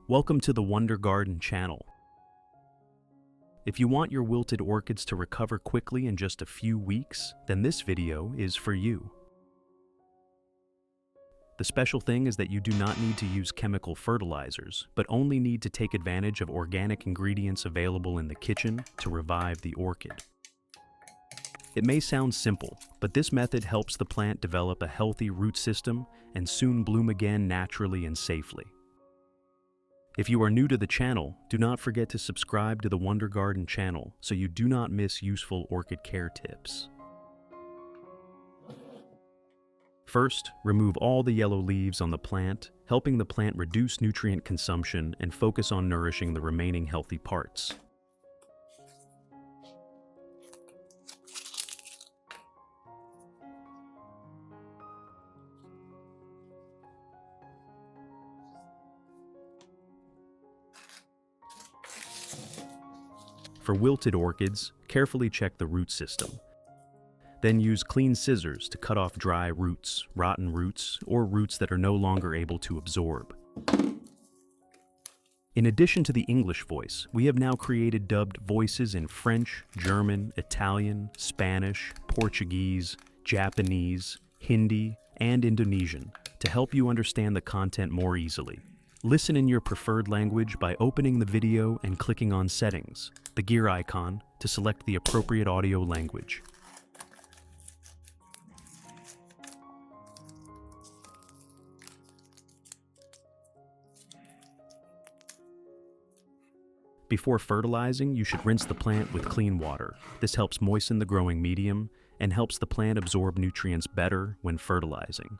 Welcome to the Wonder Garden channel. If you want your wilted orchids to recover quickly in just a few weeks, then this video is for you. The special thing is that you do not need to use chemical fertilizers, but only need to take advantage of organic ingredients available in the kitchen to revive the orchid. It may sound simple, but this method helps the plant develop a healthy root system and soon bloom again naturally and safely. If you are new to the channel, do not forget to subscribe to the Wonder Garden channel so you do not miss useful orchid care tips. First, remove all the yellow leaves on the plant, helping the plant reduce nutrient consumption and focus on nourishing the remaining healthy parts. For wilted orchids, carefully check the root system. Then use clean scissors to cut off dry roots, rotten roots, or roots that are no longer able to absorb. In addition to the English voice, we have now created dubbed voices in French, German, Italian, Spanish, Portuguese, Japanese, Hindi, and Indonesian to help you understand the content more easily. Listen in your preferred language by opening the video and clicking on Settings, the gear icon, to select the appropriate audio language. Before fertilizing, you should rinse the plant with clean water. This helps moisten the growing medium and helps the plant absorb nutrients better when fertilizing.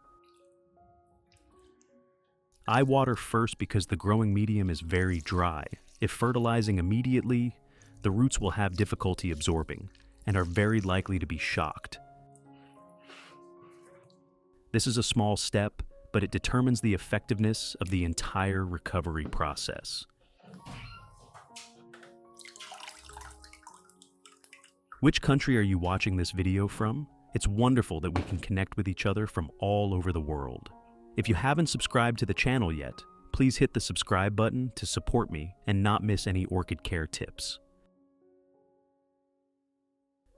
I water first because the growing medium is very dry. If fertilizing immediately, the roots will have difficulty absorbing and are very likely to be shocked. This is a small step, but it determines the effectiveness of the entire recovery process. Which country are you watching this video from? It's wonderful that we can connect with each other from all over the world. If you haven't subscribed to the channel yet, please hit the subscribe button to support me and not miss any orchid care tips.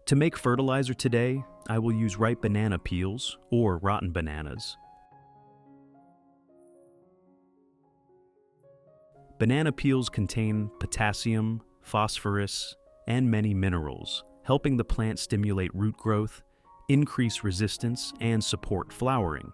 To make fertilizer today, I will use ripe banana peels or rotten bananas. Banana peels contain potassium, phosphorus, and many minerals, helping the plant stimulate root growth, increase resistance, and support flowering.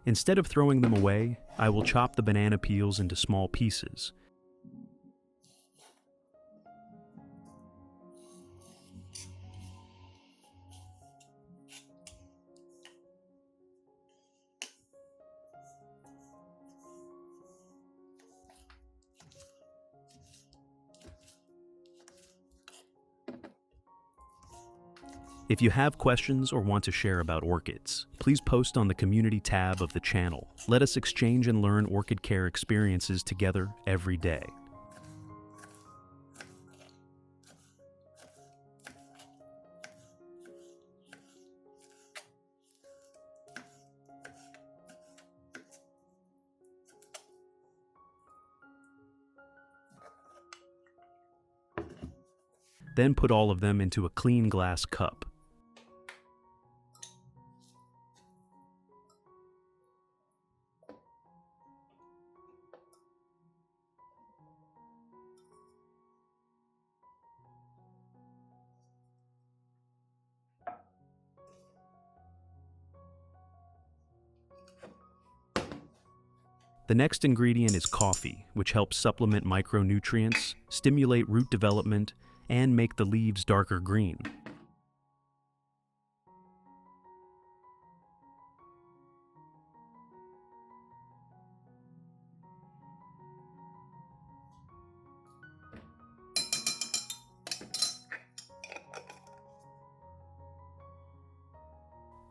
Instead of throwing them away, I will chop the banana peels into small pieces. If you have questions or want to share about orchids, please post on the community tab of the channel. Let us exchange and learn orchid care experiences together every day. Then put all of them into a clean glass cup. The next ingredient is coffee, which helps supplement micronutrients, stimulate root development, and make the leaves darker green.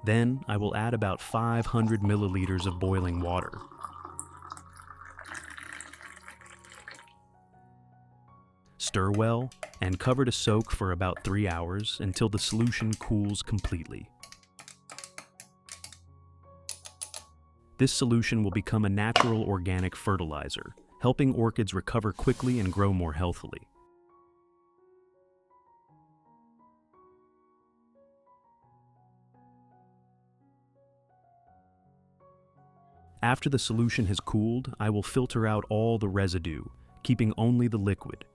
Then I will add about 500 milliliters of boiling water. stir well, and cover to soak for about 3 hours until the solution cools completely. This solution will become a natural organic fertilizer, helping orchids recover quickly and grow more healthily. After the solution has cooled, I will filter out all the residue, keeping only the liquid.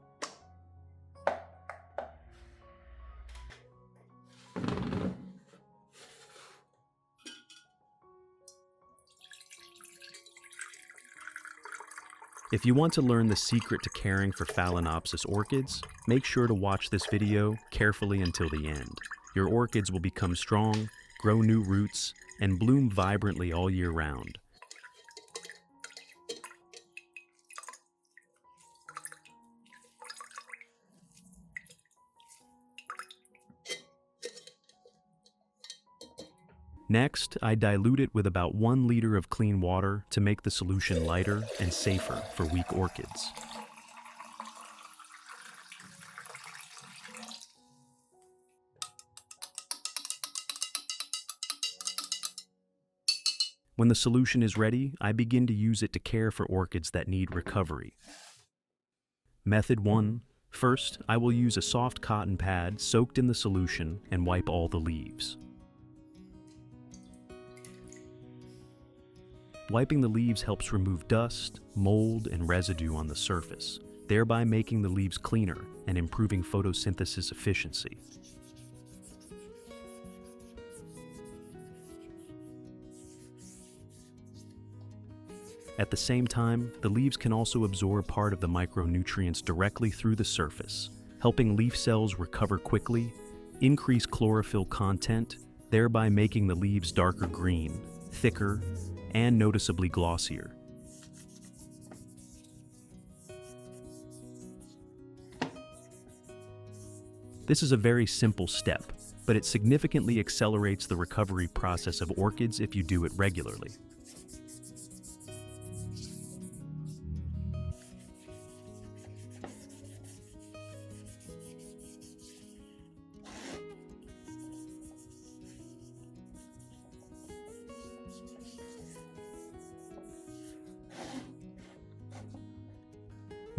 If you want to learn the secret to caring for Phalaenopsis orchids, make sure to watch this video carefully until the end. Your orchids will become strong, grow new roots, and bloom vibrantly all year round. Next, I dilute it with about 1 liter of clean water to make the solution lighter and safer for weak orchids. When the solution is ready, I begin to use it to care for orchids that need recovery. Method 1. First, I will use a soft cotton pad soaked in the solution and wipe all the leaves. Wiping the leaves helps remove dust, mold, and residue on the surface, thereby making the leaves cleaner and improving photosynthesis efficiency. At the same time, the leaves can also absorb part of the micronutrients directly through the surface, helping leaf cells recover quickly, increase chlorophyll content, thereby making the leaves darker green, thicker, and noticeably glossier. This is a very simple step, but it significantly accelerates the recovery process of orchids if you do it regularly.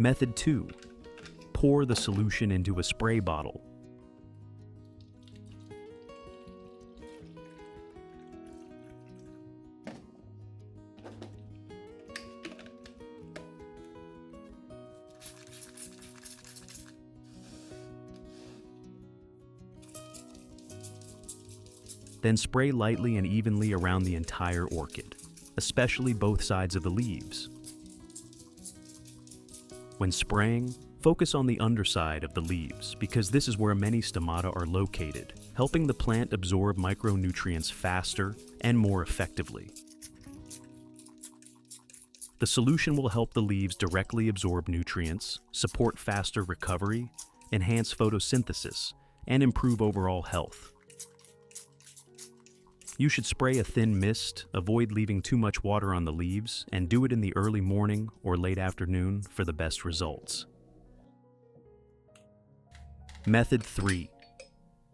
Method 2. Pour the solution into a spray bottle. Then spray lightly and evenly around the entire orchid, especially both sides of the leaves. When spraying, focus on the underside of the leaves because this is where many stomata are located, helping the plant absorb micronutrients faster and more effectively. The solution will help the leaves directly absorb nutrients, support faster recovery, enhance photosynthesis, and improve overall health. You should spray a thin mist, avoid leaving too much water on the leaves, and do it in the early morning or late afternoon for the best results. Method 3.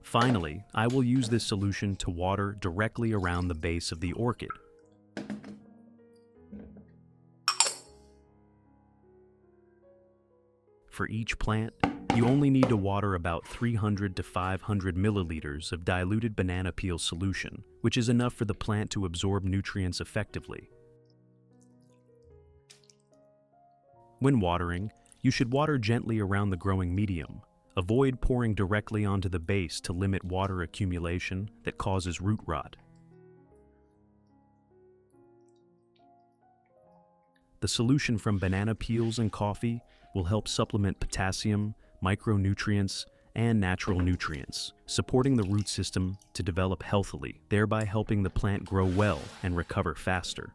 Finally, I will use this solution to water directly around the base of the orchid. For each plant, you only need to water about 300 to 500 milliliters of diluted banana peel solution, which is enough for the plant to absorb nutrients effectively. When watering, you should water gently around the growing medium. Avoid pouring directly onto the base to limit water accumulation that causes root rot. The solution from banana peels and coffee will help supplement potassium, micronutrients, and natural nutrients, supporting the root system to develop healthily, thereby helping the plant grow well and recover faster.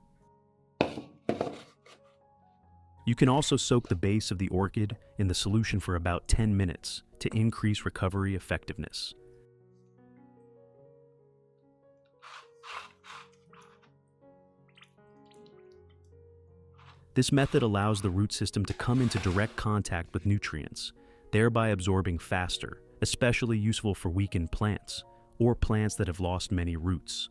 You can also soak the base of the orchid in the solution for about 10 minutes to increase recovery effectiveness. This method allows the root system to come into direct contact with nutrients, thereby absorbing faster, especially useful for weakened plants or plants that have lost many roots.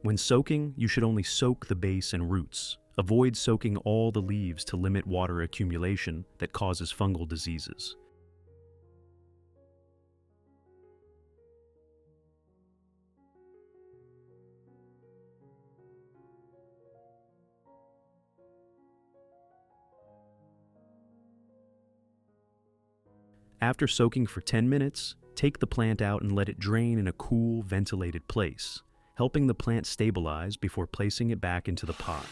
When soaking, you should only soak the base and roots. Avoid soaking all the leaves to limit water accumulation that causes fungal diseases. After soaking for 10 minutes, take the plant out and let it drain in a cool, ventilated place, helping the plant stabilize before placing it back into the pot.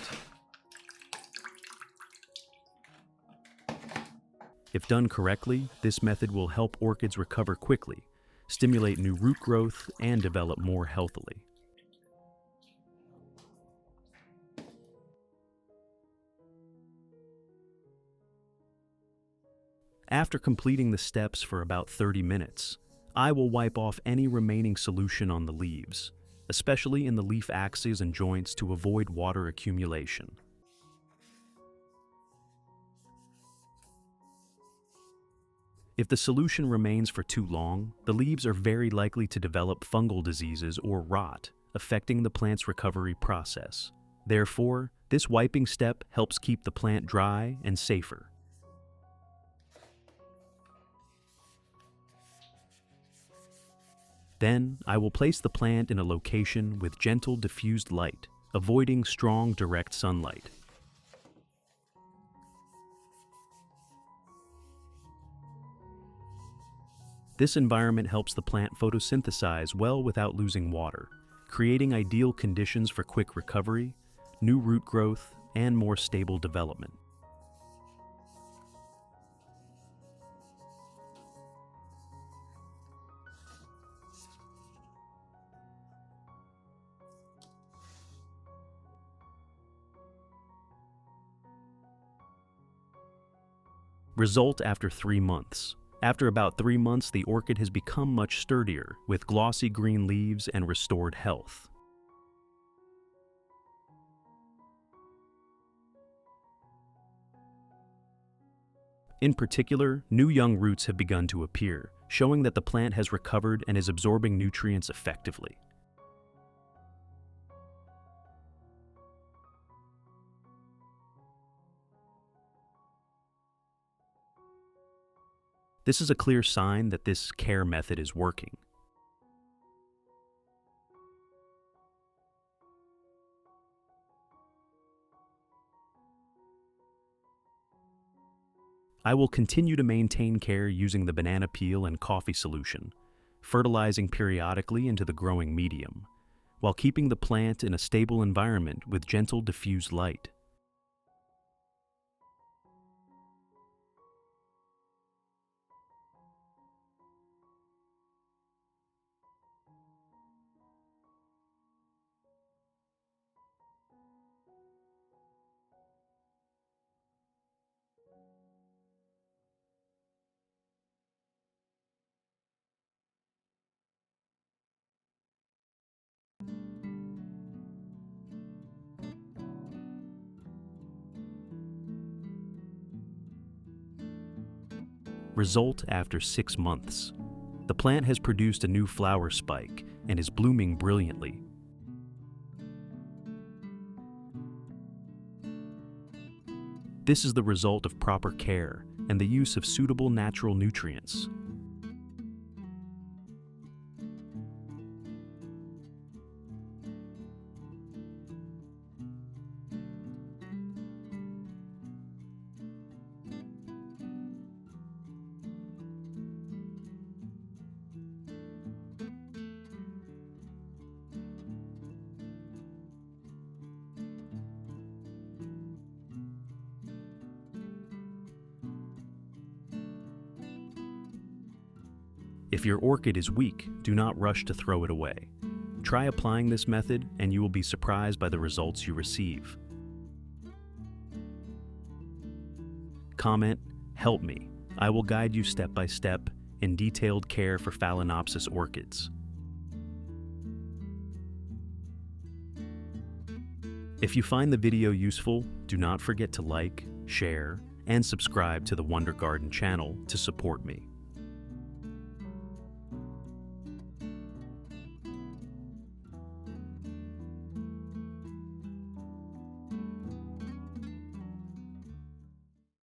If done correctly, this method will help orchids recover quickly, stimulate new root growth, and develop more healthily. After completing the steps for about 30 minutes, I will wipe off any remaining solution on the leaves, especially in the leaf axes and joints, to avoid water accumulation. If the solution remains for too long, the leaves are very likely to develop fungal diseases or rot, affecting the plant's recovery process. Therefore, this wiping step helps keep the plant dry and safer. Then, I will place the plant in a location with gentle diffused light, avoiding strong direct sunlight. This environment helps the plant photosynthesize well without losing water, creating ideal conditions for quick recovery, new root growth, and more stable development. Result after 3 months. After about 3 months, the orchid has become much sturdier, with glossy green leaves and restored health. In particular, new young roots have begun to appear, showing that the plant has recovered and is absorbing nutrients effectively. This is a clear sign that this care method is working. I will continue to maintain care using the banana peel and coffee solution, fertilizing periodically into the growing medium, while keeping the plant in a stable environment with gentle diffused light. Result after 6 months. The plant has produced a new flower spike and is blooming brilliantly. This is the result of proper care and the use of suitable natural nutrients. If your orchid is weak, do not rush to throw it away. Try applying this method and you will be surprised by the results you receive. Comment, "Help me." I will guide you step by step in detailed care for Phalaenopsis orchids. If you find the video useful, do not forget to like, share, and subscribe to the Wonder Garden channel to support me.